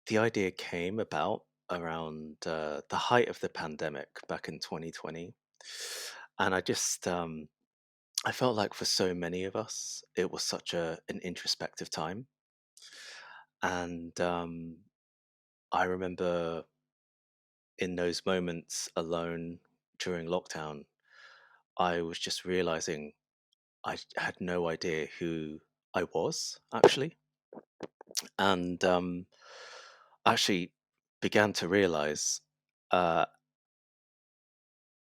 The idea came about around the height of the pandemic back in 2020. And I felt like for so many of us, it was such an introspective time. And I remember in those moments alone during lockdown, I was just realizing I had no idea who I was actually. And actually began to realize uh,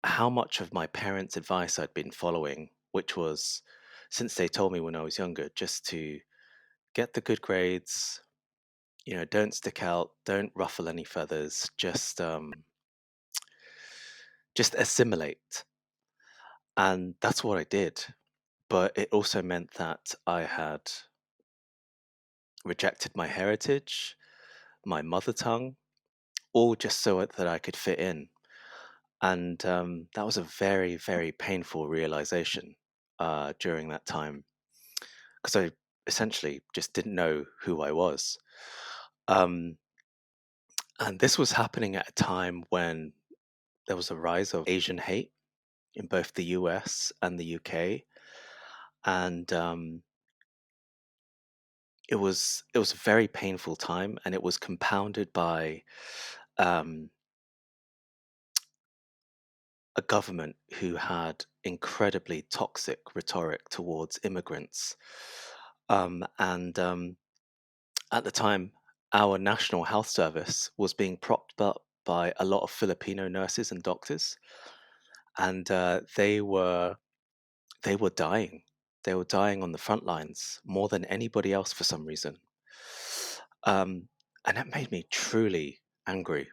how much of my parents' advice I'd been following, which was since they told me when I was younger, just to get the good grades, don't stick out, don't ruffle any feathers, just assimilate. And that's what I did. But it also meant that I had rejected my heritage, my mother tongue, all just so that I could fit in. And that was a very, very painful realization during that time because I essentially just didn't know who I was. Um, and this was happening at a time when there was a rise of Asian hate in both the US and the UK. And it was a very painful time, and it was compounded by um, a government who had incredibly toxic rhetoric towards immigrants. And At the time, our National Health Service was being propped up by a lot of Filipino nurses and doctors, and they were dying. They were dying on the front lines more than anybody else for some reason. Um, and that made me truly angry.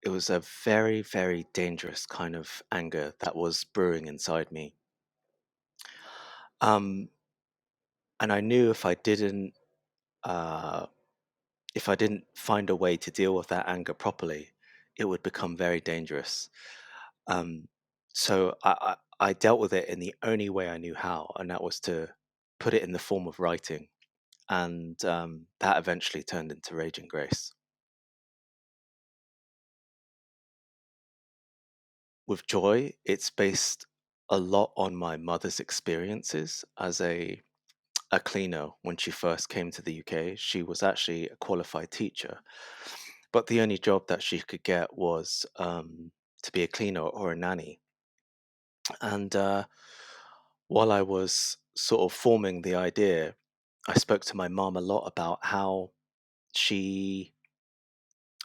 It was a very, very dangerous kind of anger that was brewing inside me. Um, and I knew uh, if I didn't find a way to deal with that anger properly, it would become very dangerous. Um, so I dealt with it in the only way I knew how, and that was to put it in the form of writing. And that eventually turned into Raging Grace. With Joy, it's based a lot on my mother's experiences as a cleaner when she first came to the UK. She was actually a qualified teacher, but the only job that she could get was to be a cleaner or a nanny. And while I was sort of forming the idea, I spoke to my mom a lot about how she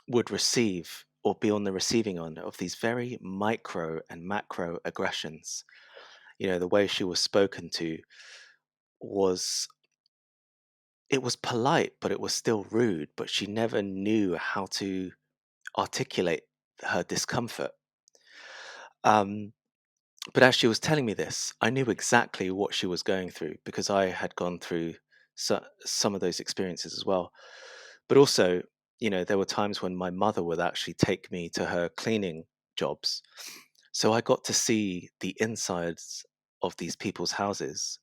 would receive or be on the receiving end of these very micro and macro aggressions. The way she was spoken to was it was polite, but it was still rude, but she never knew how to articulate her discomfort. Um, but as she was telling me this, I knew exactly what she was going through because I had gone through some of those experiences as well. But also, there were times when my mother would actually take me to her cleaning jobs. So I got to see the insides of these people's houses.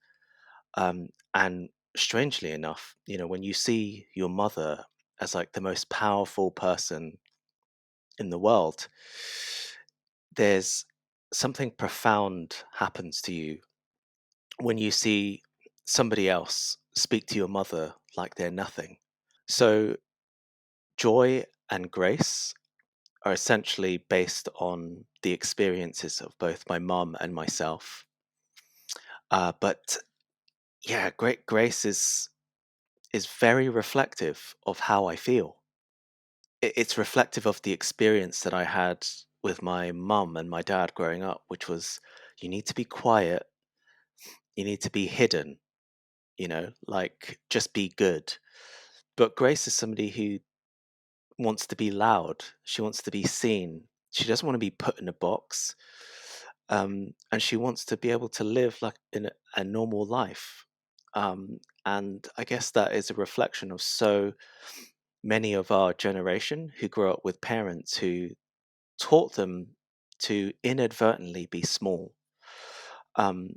And strangely enough, when you see your mother as like the most powerful person in the world, there's something profound happens to you when you see somebody else speak to your mother like they're nothing. So, joy and grace are essentially based on the experiences of both my mum and myself. But yeah, great grace is very reflective of how I feel. It's reflective of the experience that I had with my mum and my dad growing up, which was you need to be quiet, you need to be hidden, like just be good. But Grace is somebody who wants to be loud, she wants to be seen, she doesn't want to be put in a box, and she wants to be able to live like in a normal life. And I guess that is a reflection of so many of our generation who grew up with parents who taught them to inadvertently be small. Um,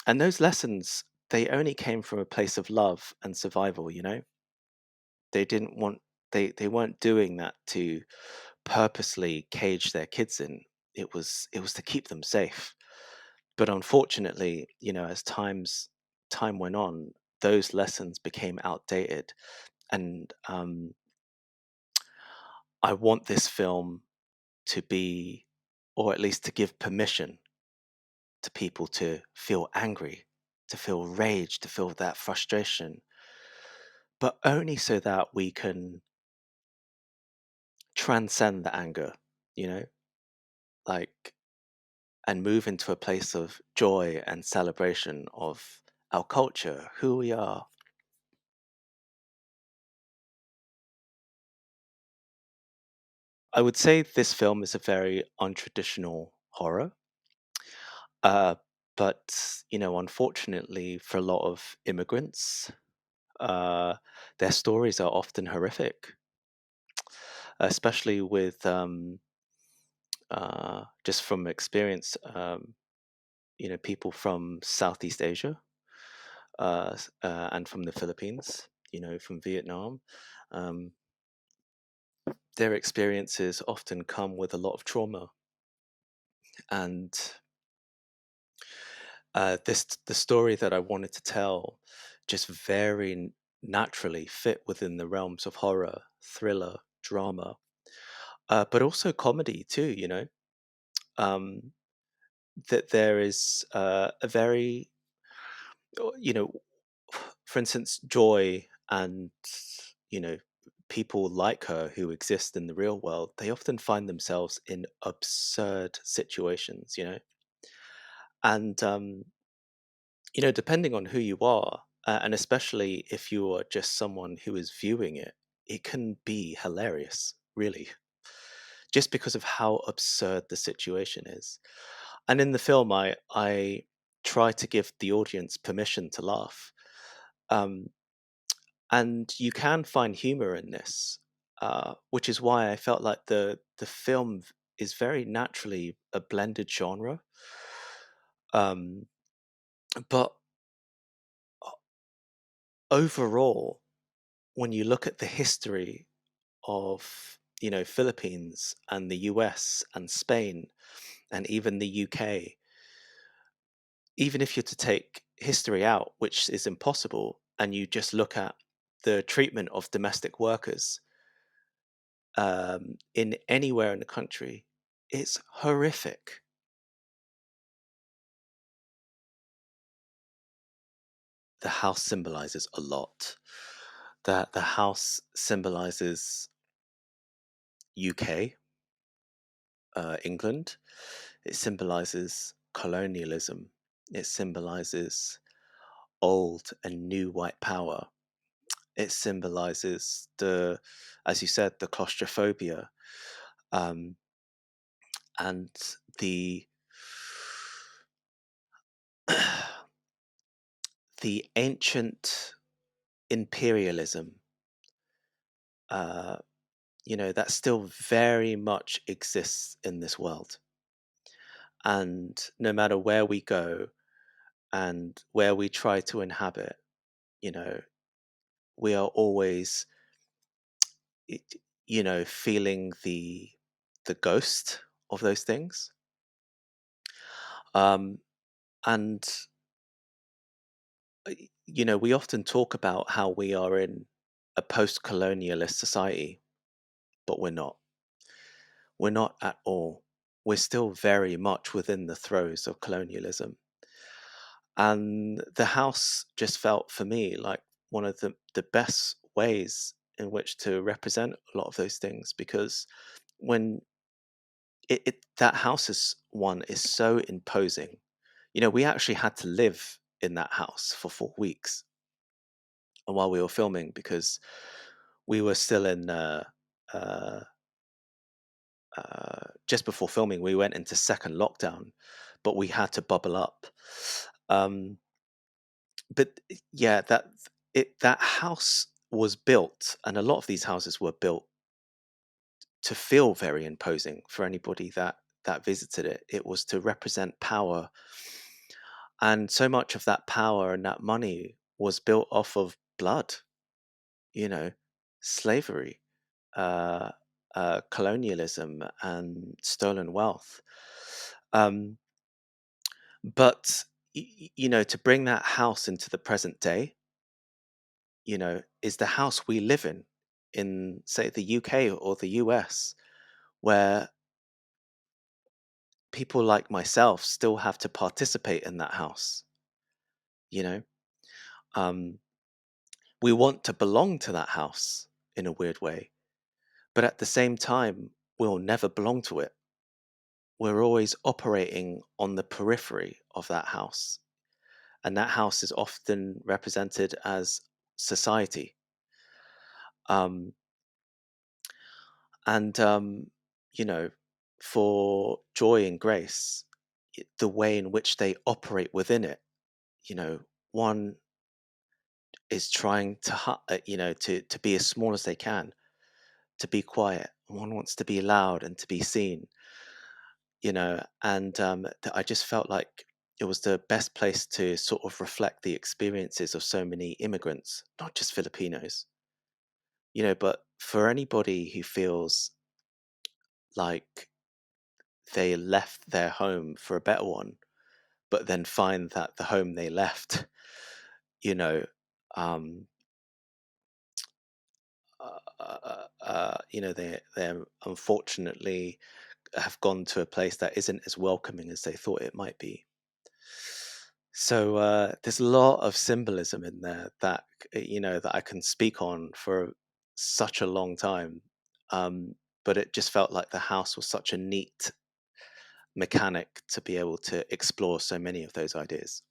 and those lessons, they only came from a place of love and survival. They didn't want They weren't doing that to purposely cage their kids in. It was to keep them safe. But unfortunately, as time went on, those lessons became outdated. And I want this film to be, or at least to give permission to people to feel angry, to feel rage, to feel that frustration, but only so that we can transcend the anger, you know, like, and move into a place of joy and celebration of our culture, who we are. I would say this film is a very untraditional horror, uh, but unfortunately, for a lot of immigrants, uh, their stories are often horrific, especially with just from experience, people from Southeast Asia, and from the Philippines, from Vietnam. Um, their experiences often come with a lot of trauma, and the story that I wanted to tell just very naturally fit within the realms of horror, thriller, drama, but also comedy too. Um, that there is a very, you know, for instance, Joy and you know people like her who exist in the real world. They often find themselves in absurd situations, and depending on who you are, and especially if you are just someone who is viewing it, it can be hilarious, really, just because of how absurd the situation is. And in the film, I try to give the audience permission to laugh, um, and you can find humor in this, which is why I felt like the film is very naturally a blended genre. Um, but overall, when you look at the history of Philippines and the US and Spain and even the UK, even if you're to take history out, which is impossible, and you just look at the treatment of domestic workers, in anywhere in the country, it's horrific. The house symbolizes a lot. That the house symbolizes UK, England. It symbolizes colonialism. It symbolizes old and new white power. It symbolizes as you said, the claustrophobia, um, and the the ancient imperialism, uh, that still very much exists in this world. And no matter where we go and where we try to inhabit, you know, we are always, it- feeling the ghost of those things. Um, and we often talk about how we are in a post-colonialist society, but we're not. We're not at all. We're still very much within the throes of colonialism. And the house just felt for me like one of the best ways in which to represent a lot of those things, because when that house is so imposing. We actually had to live in that house for 4 weeks while we were filming, because we were still in uh, just before filming, we went into second lockdown, but we had to bubble up. Um, but yeah, that house was built, and a lot of these houses were built to feel very imposing for anybody that visited it. It was to represent power, and so much of that power and that money was built off of blood, you know, slavery. uh, colonialism and stolen wealth. Um, but to bring that house into the present day, is the house we live in say the UK or the US, where people like myself still have to participate in that house. You know, um, we want to belong to that house in a weird way, but at the same time, we'll never belong to it. We're always operating on the periphery of that house, and that house is often represented as society. Um, and you know, for joy and grace, the way in which they operate within it, you know, one is trying to to be as small as they can, to be quiet. One wants to be loud and to be seen, and I just felt like it was the best place to sort of reflect the experiences of so many immigrants, not just Filipinos, but for anybody who feels like they left their home for a better one, but then find that the home they left, you know, um, they unfortunately have gone to a place that isn't as welcoming as they thought it might be. So there's a lot of symbolism in there that that I can speak on for such a long time. Um, but it just felt like the house was such a neat mechanic to be able to explore so many of those ideas.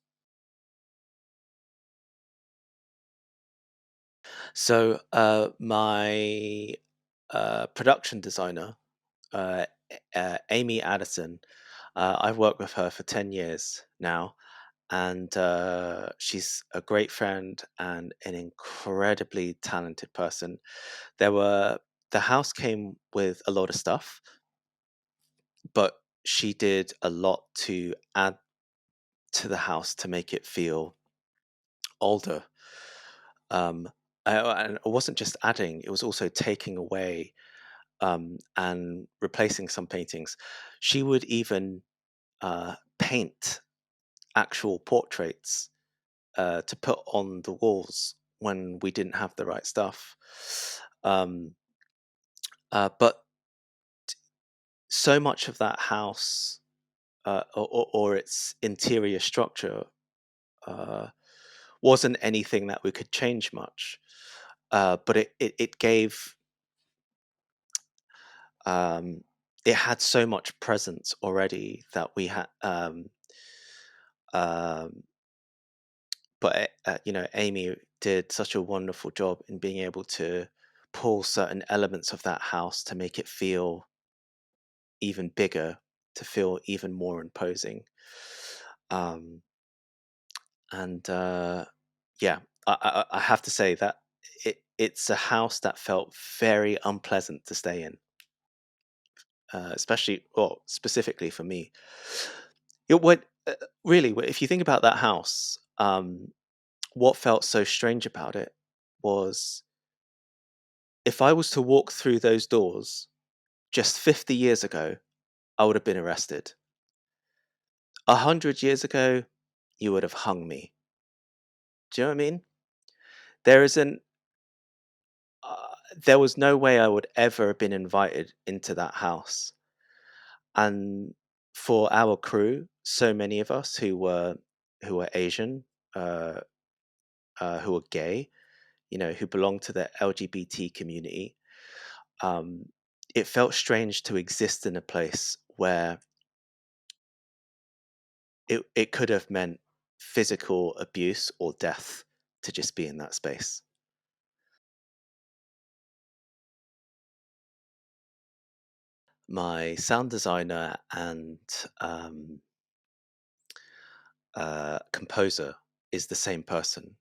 So my production designer, Amy Addison, I've worked with her for 10 years now, and she's a great friend and an incredibly talented person. There were the house came with a lot of stuff, but she did a lot to add to the house to make it feel older. And it wasn't just adding; it was also taking away and replacing some paintings. She would even paint actual portraits to put on the walls when we didn't have the right stuff. Um, but so much of that house or its interior structure uh, wasn't anything that we could change much. But it gave um, it had so much presence already that we had. Um, but Amy did such a wonderful job in being able to pull certain elements of that house to make it feel even bigger, to feel even more imposing. Um, and yeah, I have to say that it's a house that felt very unpleasant to stay in, especially, well, specifically for me. It would really, if you think about that house, what felt so strange about it was if I was to walk through those doors just 50 years ago, I would have been arrested. 100 years ago, you would have hung me. Do you know what I mean? There isn't. There was no way I would ever have been invited into that house. And for our crew, so many of us who were Asian, uh, who were gay, who belonged to the LGBT community, um, it felt strange to exist in a place where it could have meant physical abuse or death to just be in that space. My sound designer and um, composer is the same person.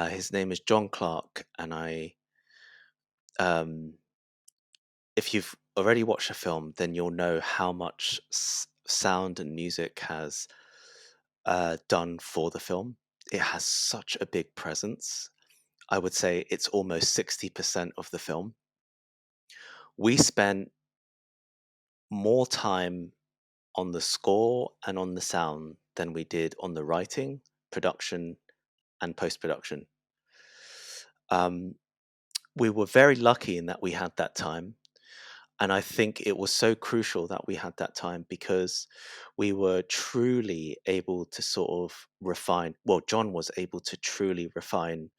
His name is John Clark, and um, if you've already watched a film, then you'll know how much sound and music has done for the film. It has such a big presence. I would say it's almost 60% of the film. we spent more time on the score and on the sound than we did on the writing, production, and post production. Um, we were very lucky in that we had that time. And I think it was so crucial that we had that time because we were truly able to sort of refine. Well, John was able to truly refine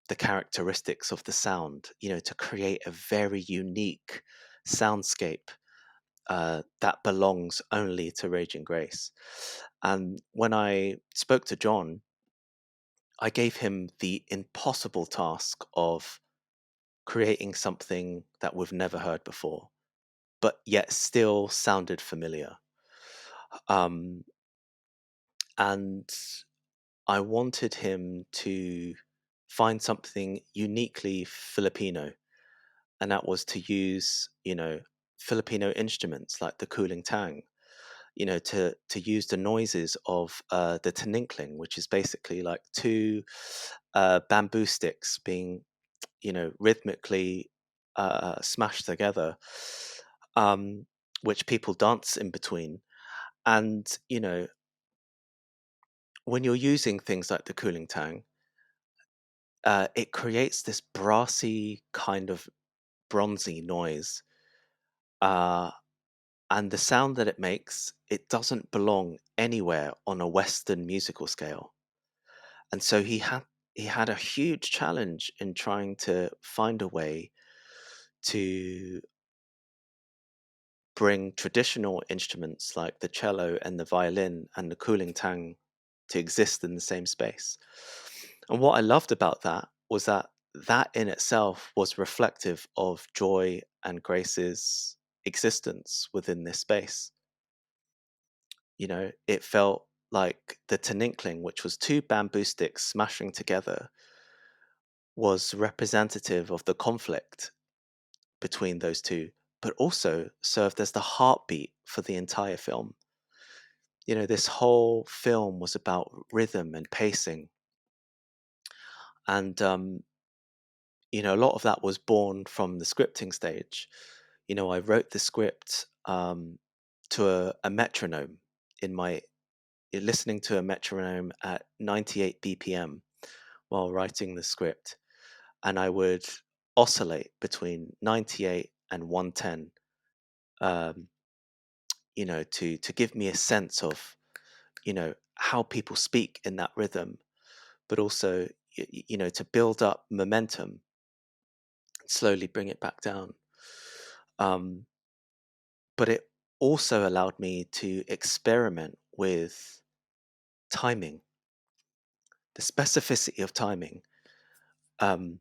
the characteristics of the sound, to create a very unique soundscape that belongs only to Raging Grace. And when I spoke to John, I gave him the impossible task of creating something that we've never heard before, but yet still sounded familiar. Um, and I wanted him to find something uniquely Filipino, and that was to use, Filipino instruments like the kuling tang, to use the noises of the tininkling, which is basically like two bamboo sticks being, rhythmically smashed together, um, which people dance in between. And, when you're using things like the cooling tang, it creates this brassy kind of bronzy noise. Uh, and the sound that it makes, it doesn't belong anywhere on a Western musical scale. And so he had a huge challenge in trying to find a way to bring traditional instruments like the cello and the violin and the cooling tang to exist in the same space. And what I loved about that was that that in itself was reflective of Joy and Grace's existence within this space. It felt like the tininkling, which was two bamboo sticks smashing together, was representative of the conflict between those two, but also served as the heartbeat for the entire film. This whole film was about rhythm and pacing. And, a lot of that was born from the scripting stage. I wrote the script to a metronome in my listening to a metronome at 98 BPM while writing the script. And I would oscillate between 98 and 110, um, to give me a sense of, how people speak in that rhythm, but also, to build up momentum, slowly bring it back down. Um, but it also allowed me to experiment with timing, the specificity of timing. Um,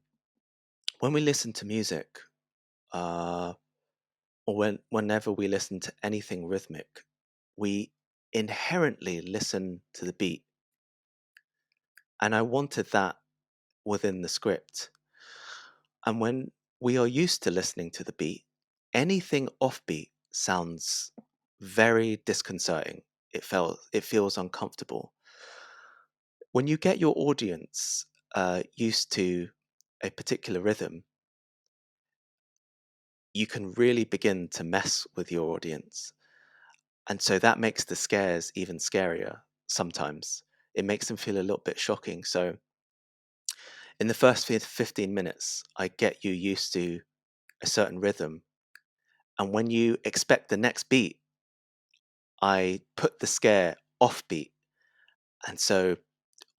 when we listen to music, uh, or whenever we listen to anything rhythmic, we inherently listen to the beat. And I wanted that within the script. And when we are used to listening to the beat, anything offbeat sounds very disconcerting. It feels uncomfortable. When you get your audience used to a particular rhythm, you can really begin to mess with your audience. And so that makes the scares even scarier sometimes. It makes them feel a little bit shocking. So in the first 15 minutes, I get you used to a certain rhythm. And when you expect the next beat, I put the scare off beat. And so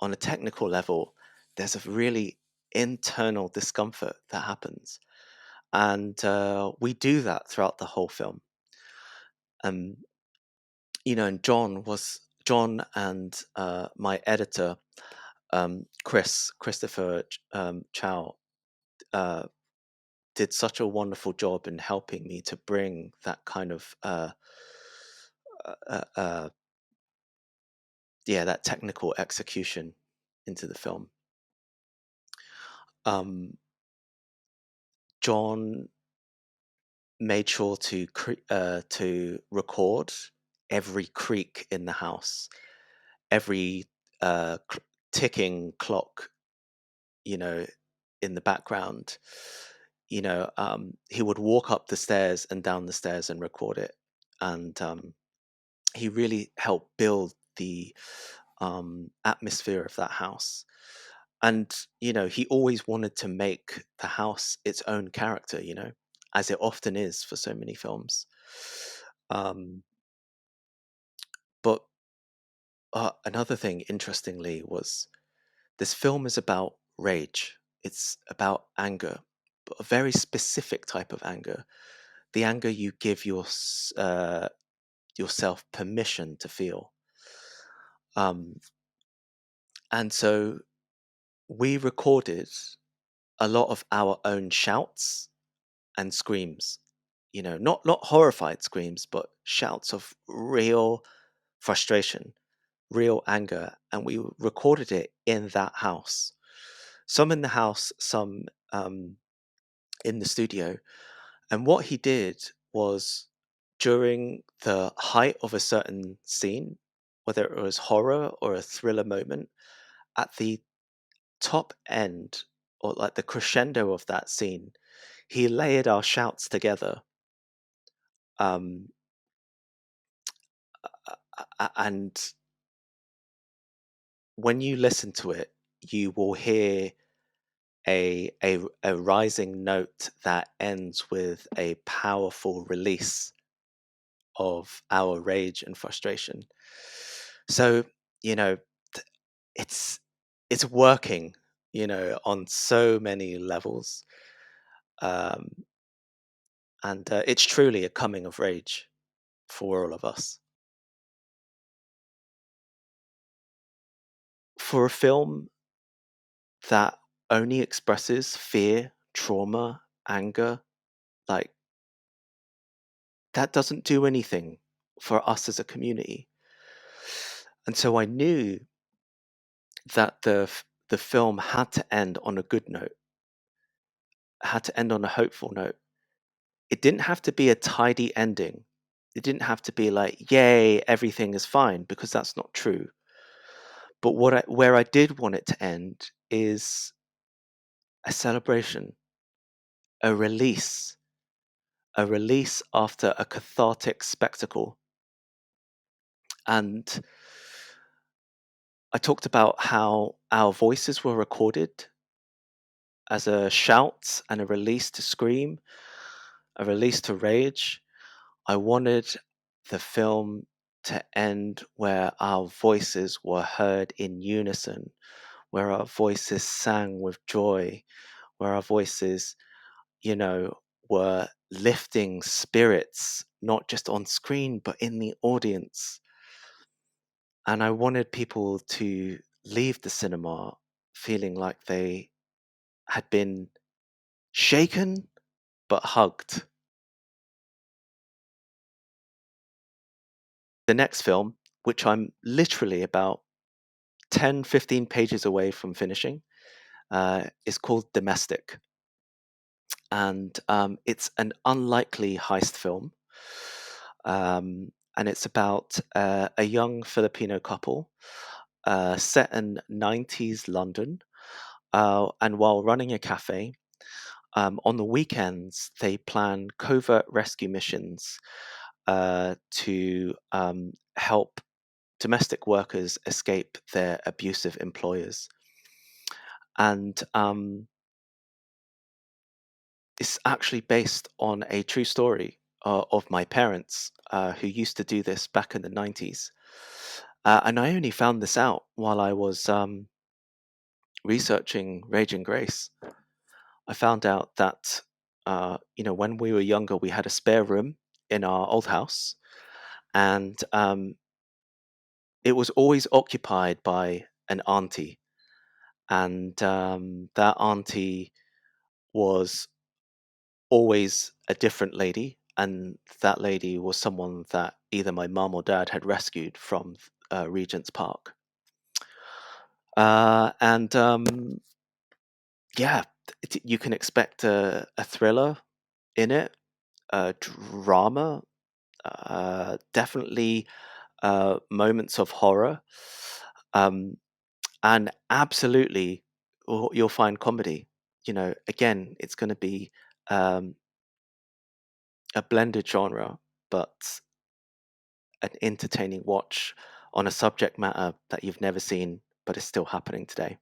on a technical level, there's a really internal discomfort that happens. And we do that throughout the whole film. Um, and John and my editor, Christopher Chow, uh, did such a wonderful job in helping me to bring that kind of uh, uh, that technical execution into the film. John made sure to record every creak in the house, every ticking clock, in the background. he would walk up the stairs and down the stairs and record it. And he really helped build the atmosphere of that house. And, he always wanted to make the house its own character, as it often is for so many films. Um, but another thing, interestingly, was this film is about rage. It's about anger, but a very specific type of anger. The anger you give yourself permission to feel. Um, and so we recorded a lot of our own shouts and screams. Not horrified screams, but shouts of real frustration, real anger, and we recorded it in that house. Some in the house, some in the studio. And what he did was during the height of a certain scene, whether it was horror or a thriller moment, at the top end or like the crescendo of that scene, he layered our shouts together. Um, and when you listen to it, you will hear a rising note that ends with a powerful release of our rage and frustration. So, you know, it's it's working, on so many levels. Um, and it's truly a coming of rage for all of us. For a film that only expresses fear, trauma, anger, like that doesn't do anything for us as a community. And so I knew that the film had to end on a good note, had to end on a hopeful note. It didn't have to be a tidy ending. It didn't have to be like, yay, everything is fine, because that's not true. But where I did want it to end is a celebration, a release, a release after a cathartic spectacle. And I talked about how our voices were recorded as a shout and a release to scream, a release to rage. I wanted the film to end where our voices were heard in unison, where our voices sang with joy, where our voices, were lifting spirits, not just on screen, but in the audience. And I wanted people to leave the cinema feeling like they had been shaken but hugged. The next film, which I'm literally about 10, 15 pages away from finishing, is called Domestic. And it's an unlikely heist film. And it's about a young Filipino couple set in 90s London. And while running a cafe, on the weekends, they plan covert rescue missions to help domestic workers escape their abusive employers. And it's actually based on a true story of my parents who used to do this back in the 90s. And I only found this out while I was researching Raging Grace. I found out that, when we were younger, we had a spare room in our old house, and it was always occupied by an auntie. And that auntie was always a different lady, and that lady was someone that either my mum or dad had rescued from Regent's Park. And yeah, you can expect a thriller in it, a drama, definitely moments of horror, um, and absolutely you'll find comedy. Again, it's going to be um, a blended genre, but an entertaining watch on a subject matter that you've never seen, but is still happening today.